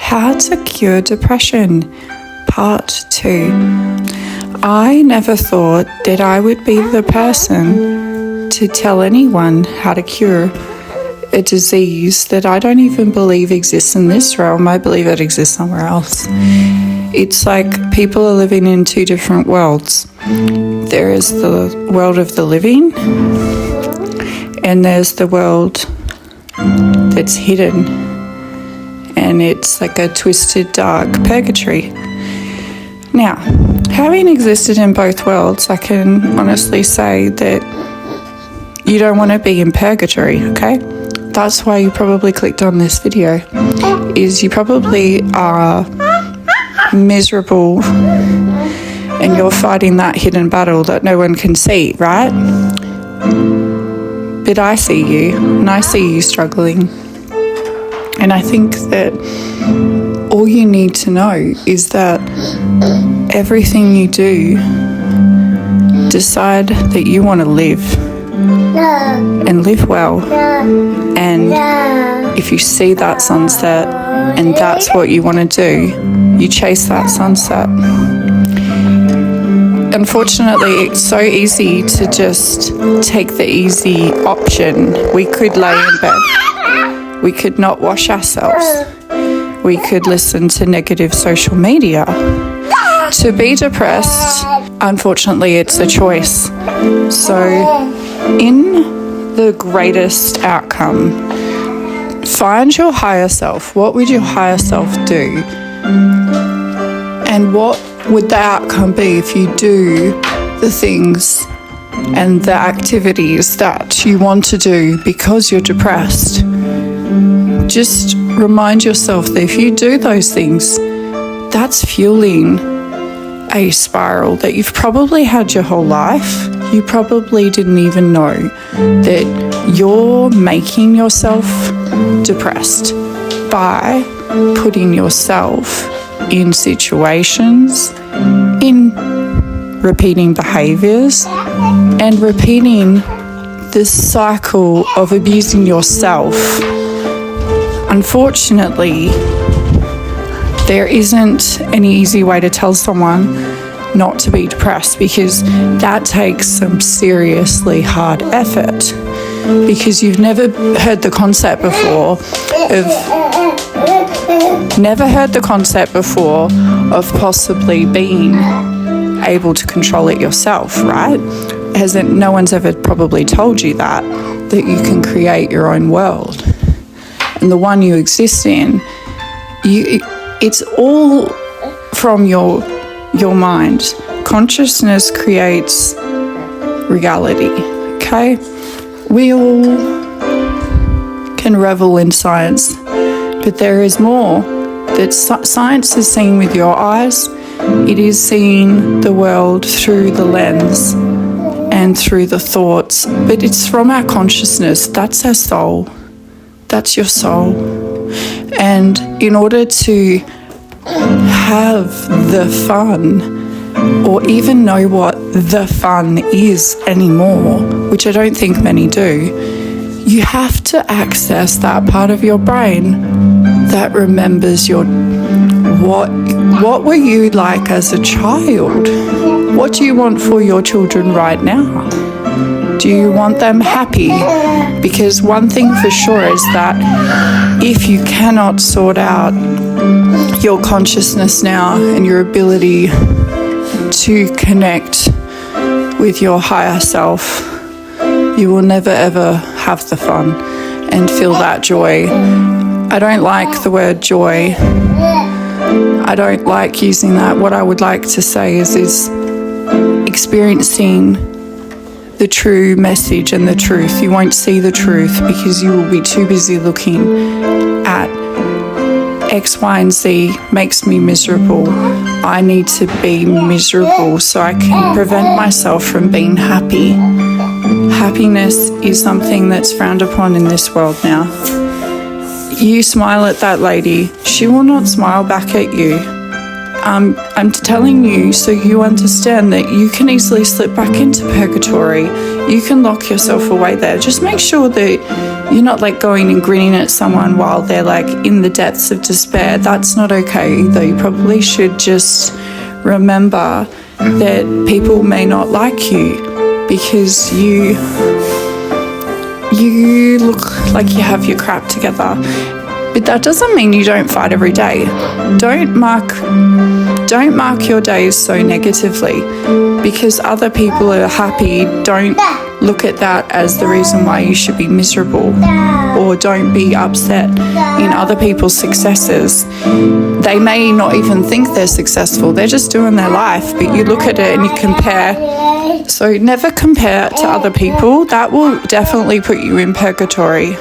How to Cure Depression, Part 2. I never thought that I would be the person to tell anyone how to cure a disease that I don't even believe exists in this realm. I believe it exists somewhere else. It's like people are living in two different worlds. There is the world of the living, and there's the world that's hidden. And it's like a twisted, dark purgatory. Now, having existed in both worlds, I can honestly say that you don't want to be in purgatory, okay? That's why you probably clicked on this video, is you probably are miserable and you're fighting that hidden battle that no one can see, right? But I see you, and I see you struggling. And I think that all you need to know is that everything you do, decide that you want to live and live well. And if you see that sunset and that's what you want to do, you chase that sunset. Unfortunately, it's so easy to just take the easy option. We could lay in bed. We could not wash ourselves. We could listen to negative social media. To be depressed, unfortunately, it's a choice. So, in the greatest outcome, find your higher self. What would your higher self do? And what would the outcome be if you do the things and the activities that you want to do because you're depressed? Just remind yourself that if you do those things, that's fueling a spiral that you've probably had your whole life. You probably didn't even know that you're making yourself depressed by putting yourself in situations, in repeating behaviors, and repeating this cycle of abusing yourself. Unfortunately, there isn't any easy way to tell someone not to be depressed, because that takes some seriously hard effort, because you've never heard the concept before of possibly being able to control it yourself, right? No one's ever probably told you that you can create your own world. And the one you exist in, it's all from your mind. Consciousness creates reality, okay? We all can revel in science, but there is more. That science is seen with your eyes. It is seeing the world through the lens and through the thoughts, but it's from our consciousness. That's our soul. That's your soul. And in order to have the fun, or even know what the fun is anymore, which I don't think many do, you have to access that part of your brain that remembers what were you like as a child? What do you want for your children right now? Do you want them happy? Because one thing for sure is that if you cannot sort out your consciousness now and your ability to connect with your higher self, you will never ever have the fun and feel that joy. I don't like the word joy. I don't like using that. What I would like to say is experiencing the true message and the truth. You won't see the truth because you will be too busy looking at X, Y, and Z makes me miserable. I need to be miserable so I can prevent myself from being happy. Happiness is something that's frowned upon in this world now. You smile at that lady, she will not smile back at you. I'm telling you so you understand that you can easily slip back into purgatory. You can lock yourself away there. Just make sure that You're not like going and grinning at someone while they're like in the depths of despair. That's not okay either. You probably should just remember that people may not like you because you look like you have your crap together. But that doesn't mean you don't fight every day. Don't mark your days so negatively because other people are happy. Don't look at that as the reason why you should be miserable, or don't be upset in other people's successes. They may not even think they're successful. They're just doing their life, but you look at it and you compare. So never compare to other people. That will definitely put you in purgatory.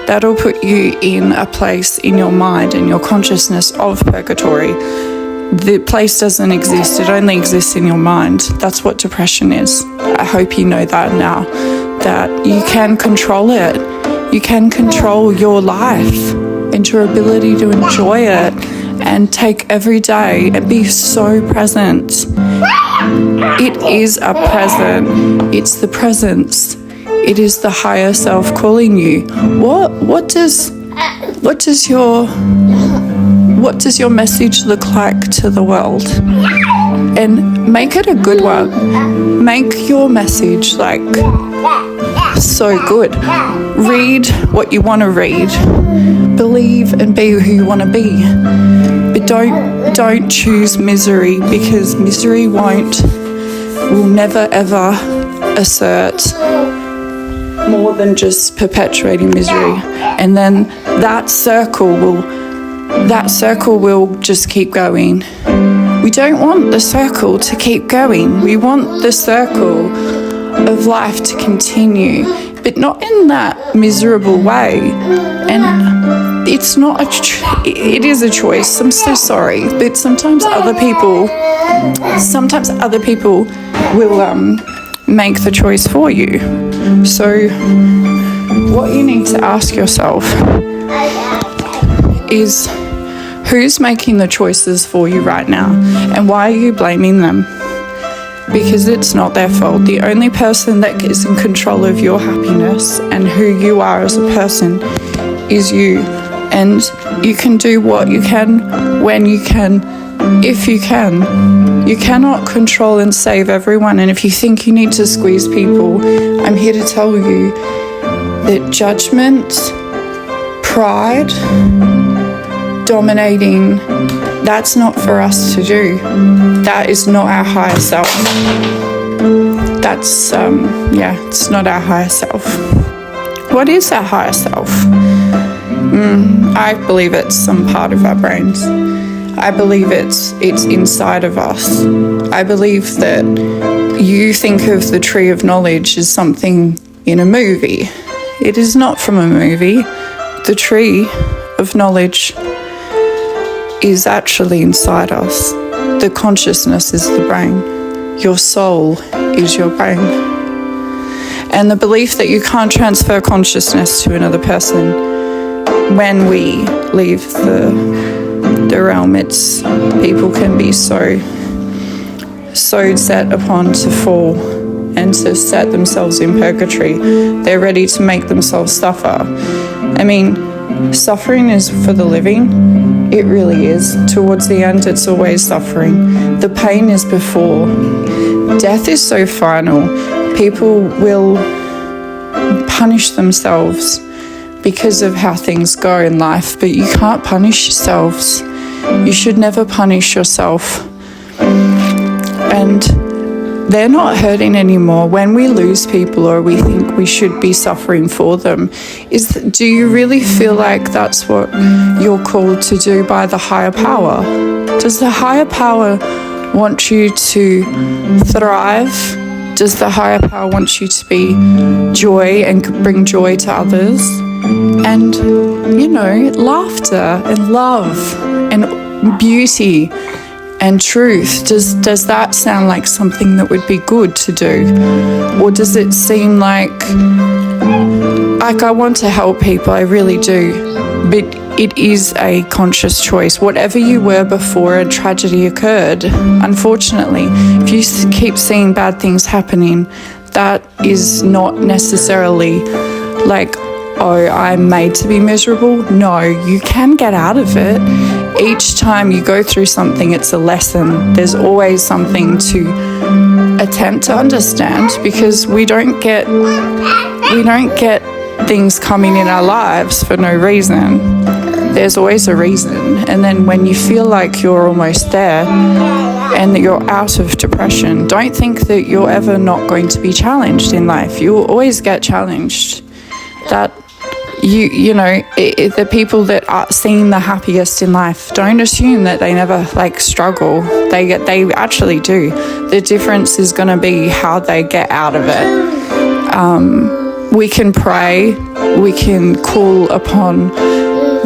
That'll put you in a place in your mind and your consciousness of purgatory. The place doesn't exist. It only exists in your mind. That's what depression is. I hope you know that now, that you can control it. You can control your life and your ability to enjoy it and take every day and be so present. It is a present. It's the presence. It is the higher self calling you. What does your message look like to the world? And make it a good one. Make your message like so good. Read what you want to read. Believe and be who you want to be. But don't choose misery, because misery will never ever assert more than just perpetuating misery. And then that circle will just keep going. We don't want the circle to keep going. We want the circle of life to continue, but not in that miserable way. And it's not it is a choice. I'm so sorry, but sometimes other people will make the choice for you. So what you need to ask yourself is, who's making the choices for you right now, and why are you blaming them? Because it's not their fault. The only person that is in control of your happiness and who you are as a person is you. And you can do what you can, when you can, if you can. You cannot control and save everyone. And if you think you need to squeeze people, I'm here to tell you that judgment, pride, dominating, that's not for us to do. That is not our higher self. That's it's not our higher self. What is our higher self? I believe it's some part of our brains. I believe it's inside of us. I believe that you think of the tree of knowledge as something in a movie. It is not from a movie. The tree of knowledge is actually inside us. The consciousness is the brain. Your soul is your brain. And the belief that you can't transfer consciousness to another person, when we leave the realm, people can be so set upon to fall and to set themselves in purgatory. They're ready to make themselves suffer. I mean, suffering is for the living. It really is. Towards the end, it's always suffering. The pain is before. Death is so final. People will punish themselves because of how things go in life, but you can't punish yourselves. You should never punish yourself. And they're not hurting anymore. When we lose people or we think we should be suffering for them, do you really feel like that's what you're called to do by the higher power? Does the higher power want you to thrive? Does the higher power want you to be joy and bring joy to others? And, laughter and love and beauty and truth, does that sound like something that would be good to do? Or does it seem like I want to help people, I really do, but it is a conscious choice. Whatever you were before a tragedy occurred, unfortunately, if you keep seeing bad things happening, that is not necessarily like oh, I'm made to be miserable. No, you can get out of it. Each time you go through something, it's a lesson. There's always something to attempt to understand, because we don't get things coming in our lives for no reason. There's always a reason. And then when you feel like you're almost there and that you're out of depression, don't think that you're ever not going to be challenged in life. You will always get challenged. That the people that are seen the happiest in life, don't assume that they never struggle. They actually do. The difference is going to be how they get out of it. We can pray, we can call upon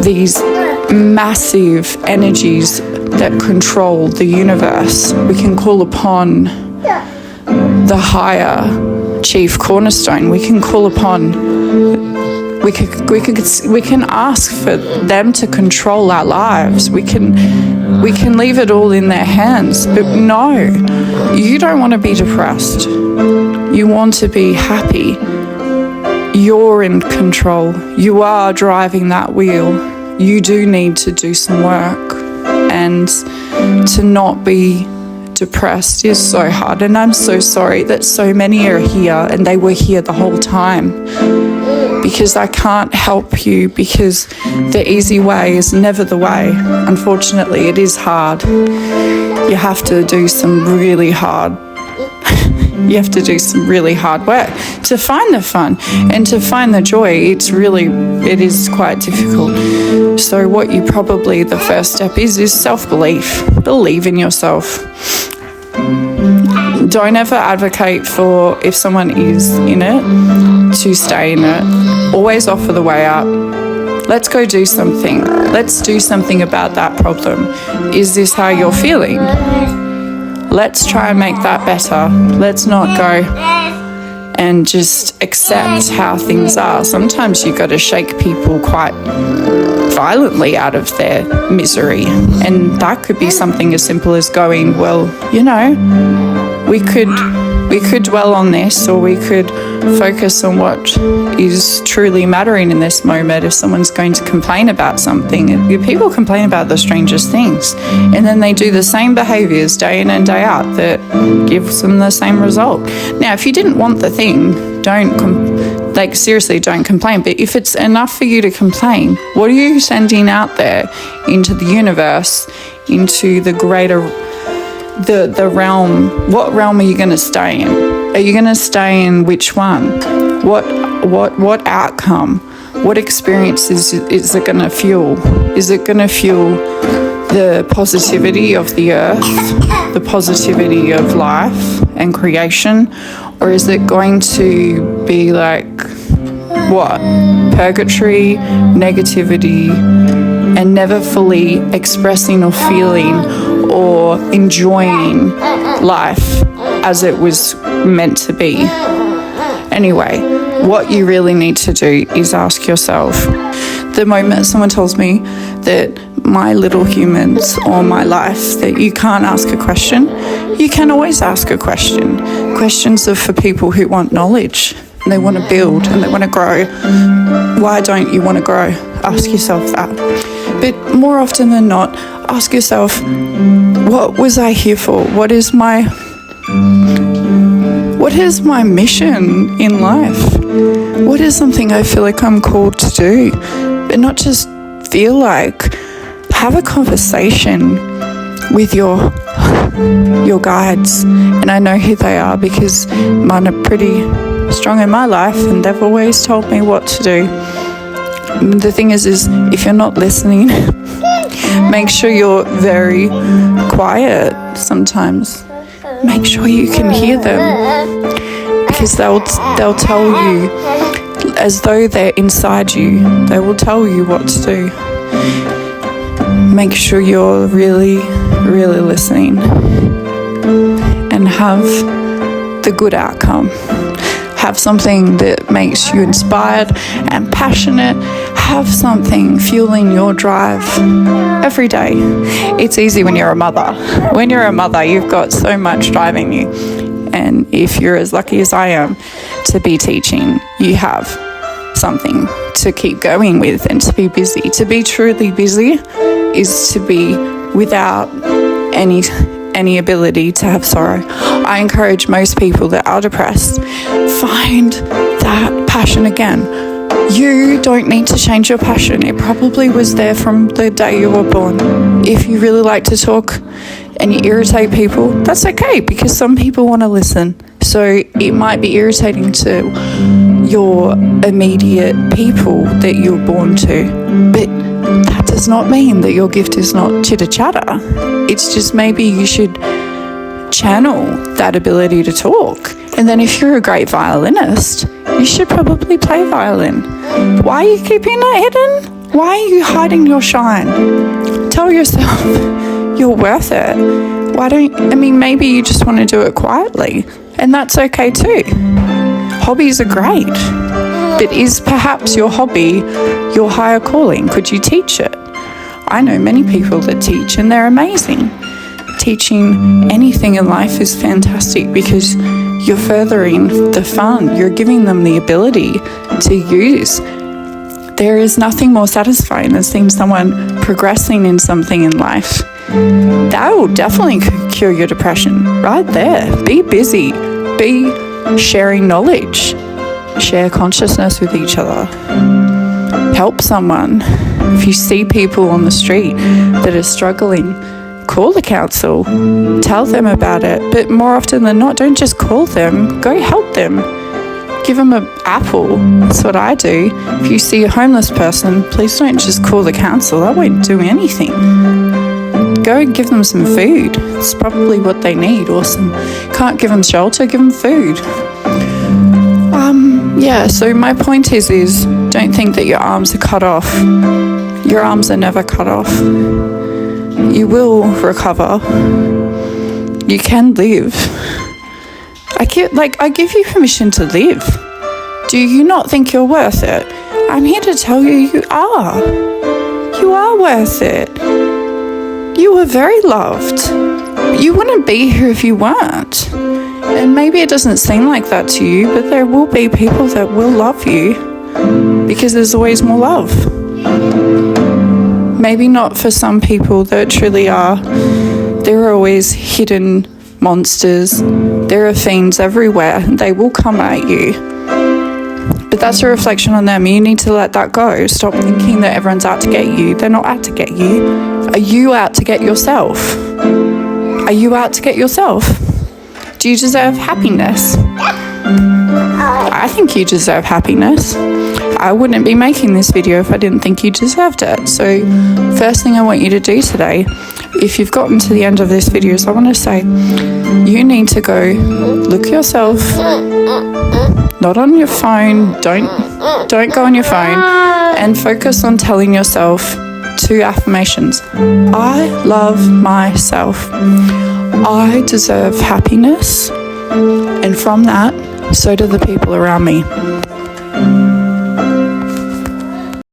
these massive energies that control the universe. We can call upon the higher chief cornerstone. We can call upon, we can ask for them to control our lives. We can leave it all in their hands. But no, you don't want to be depressed. You want to be happy. You're in control. You are driving that wheel. You do need to do some work, and to not be depressed is so hard. And I'm so sorry that so many are here, and they were here the whole time, because I can't help you, because the easy way is never the way. Unfortunately, it is hard. You have to do some really hard work to find the fun and to find the joy. It is quite difficult. So the first step is self-belief. Believe in yourself. Don't ever advocate for, if someone is in it, to stay in it. Always offer the way out. Let's go do something. Let's do something about that problem. Is this how you're feeling? Let's try and make that better. Let's not go and just accept how things are. Sometimes you've got to shake people quite violently out of their misery. And that could be something as simple as going, well, we could dwell on this, or we could focus on what is truly mattering in this moment. If someone's going to complain about something, people complain about the strangest things, and then they do the same behaviours day in and day out that gives them the same result. Now, if you didn't want the thing, seriously, don't complain. But if it's enough for you to complain, what are you sending out there into the universe, into the greater the realm? What realm are you going to stay in? Are you going to stay in which one? What outcome? What experiences is it going to fuel? Is it going to fuel the positivity of the earth, the positivity of life and creation? Or is it going to be purgatory, negativity, and never fully expressing or feeling or enjoying life as it was meant to be? Anyway, what you really need to do is ask yourself, the moment someone tells me that my little humans or my life, that you can't ask a question, you can always ask a question. Questions are for people who want knowledge, and they want to build, and they want to grow. Why don't you want to grow? Ask yourself that. But more often than not, ask yourself, what was I here for? What is my mission in life? What is something I feel like I'm called to do? But not just feel like. Have a conversation with your guides. And I know who they are, because mine are pretty strong in my life, and they've always told me what to do. The thing is if you're not listening, make sure you're very quiet sometimes. Make sure you can hear them, because they'll tell you, as though they're inside you, they will tell you what to do. Make sure you're really, really listening, and have the good outcome. Have something that makes you inspired and passionate. Have something fueling your drive every day. It's easy when you're a mother. When you're a mother, you've got so much driving you. And if you're as lucky as I am to be teaching, you have something to keep going with and to be busy. To be truly busy is to be without any ability to have sorrow. I encourage most people that are depressed, find that passion again. You don't need to change your passion. It probably was there from the day you were born. If you really like to talk and you irritate people, that's okay, because some people want to listen. So it might be irritating to your immediate people that you're born to, but that does not mean that your gift is not chitter-chatter. It's just maybe you should channel that ability to talk. And then if you're a great violinist, you should probably play violin. Why are you keeping that hidden? Why are you hiding your shine? Tell yourself you're worth it. Maybe you just want to do it quietly, and that's okay too. Hobbies are great, but is perhaps your hobby your higher calling? Could you teach it? I know many people that teach, and they're amazing. Teaching anything in life is fantastic because you're furthering the fun. You're giving them the ability to use. There is nothing more satisfying than seeing someone progressing in something in life. That will definitely cure your depression right there. Be busy. Be sharing knowledge. Share consciousness with each other. Help someone. If you see people on the street that are struggling, call the council. Tell them about it. But more often than not, don't just call them. Go help them. Give them an apple. That's what I do. If you see a homeless person, please don't just call the council. That won't do anything. Go and give them some food. It's probably what they need. Awesome. Can't give them shelter, give them food. So my point is don't think that your arms are cut off. Your arms are never cut off. You will recover. You can live. I give you permission to live. Do you not think you're worth it? I'm here to tell you you are. You are worth it. You are very loved. You wouldn't be here if you weren't. And maybe it doesn't seem like that to you, but there will be people that will love you because there's always more love. Maybe not for some people that truly are. There are always hidden monsters. There are fiends everywhere. They will come at you. But that's a reflection on them. You need to let that go. Stop thinking that everyone's out to get you. They're not out to get you. Are you out to get yourself? Are you out to get yourself? Do you deserve happiness? I think you deserve happiness. I wouldn't be making this video if I didn't think you deserved it. So first thing I want you to do today, if you've gotten to the end of this video, is I want to say you need to go look yourself, not on your phone, don't go on your phone, and focus on telling yourself 2 affirmations. I love myself. I deserve happiness, and from that, so do the people around me.